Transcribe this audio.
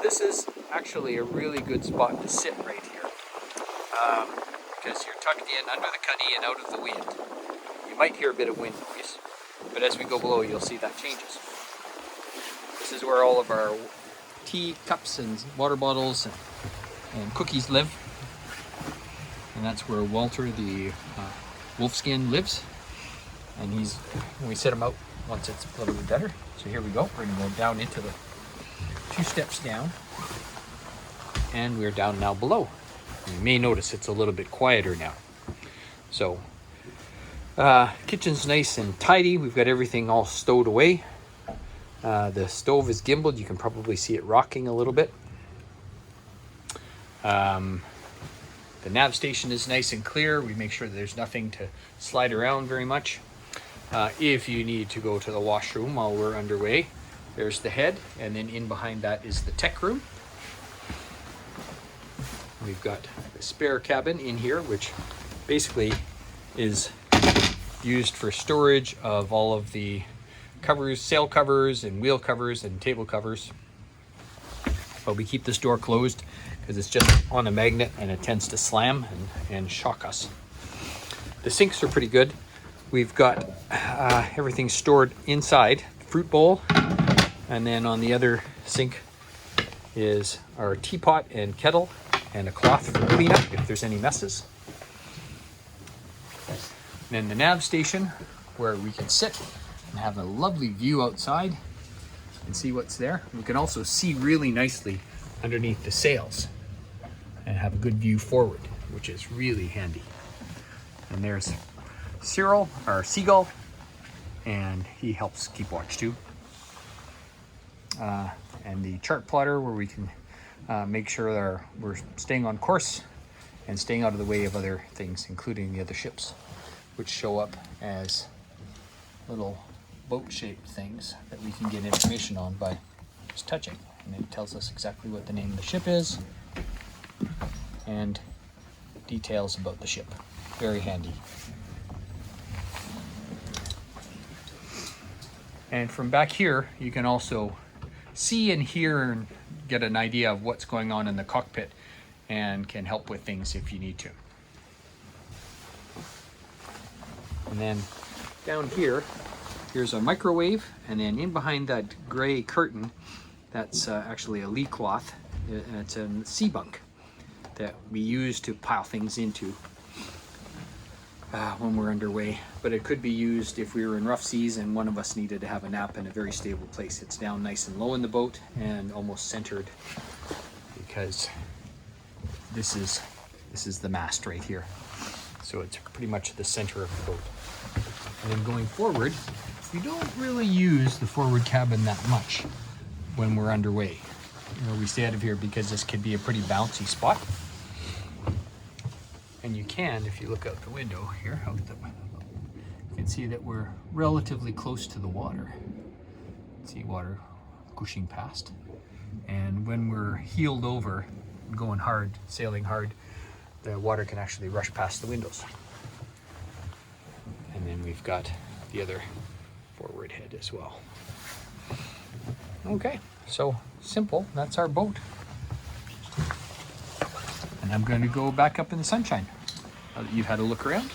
this is actually a really good spot to sit right here, because you're tucked in under the cuddy and out of the wind. You might hear a bit of wind noise, but as we go below you'll see that changes. This is where all of our tea cups and water bottles and cookies live, and that's where Walter the wolfskin lives, and we set him out once it's a little bit better. So here we go, we're going to go down into the 2 steps down, and we're down now below. You may notice it's a little bit quieter now. So kitchen's nice and tidy. We've got everything all stowed away. The stove is gimbaled. You can probably see it rocking a little bit. The nav station is nice and clear. We make sure that there's nothing to slide around very much. If you need to go to the washroom while we're underway, there's the head, and then in behind that is the tech room. We've got a spare cabin in here, which basically is used for storage of all of the covers, sail covers and wheel covers and table covers. But we keep this door closed because it's just on a magnet and it tends to slam and shock us. The sinks are pretty good. We've got everything stored inside, fruit bowl, and then on the other sink is our teapot and kettle and a cloth for cleanup if there's any messes. And then the nav station where we can sit and have a lovely view outside and see what's there. We can also see really nicely underneath the sails and have a good view forward, which is really handy. And there's Cyril, our seagull, and he helps keep watch too. And the chart plotter where we can make sure we're staying on course and staying out of the way of other things, including the other ships, which show up as little boat-shaped things that we can get information on by just touching. And it tells us exactly what the name of the ship is and details about the ship. Very handy. And from back here, you can also see and hear and get an idea of what's going on in the cockpit and can help with things if you need to. And then down here, here's a microwave, and then in behind that gray curtain, that's actually a lee cloth. It's a sea bunk that we use to pile things into when we're underway. But it could be used if we were in rough seas and one of us needed to have a nap in a very stable place. It's down nice and low in the boat and almost centered, because this is the mast right here. So it's pretty much the center of the boat. And then going forward, we don't really use the forward cabin that much when we're underway. We stay out of here because this could be a pretty bouncy spot. And you can, if you look out the window here, you can see that we're relatively close to the water. See water gushing past. And when we're heeled over, going hard, sailing hard, the water can actually rush past the windows. And then we've got the other forward head as well. Okay, so simple, that's our boat. And I'm going to go back up in the sunshine now that you've had a look around.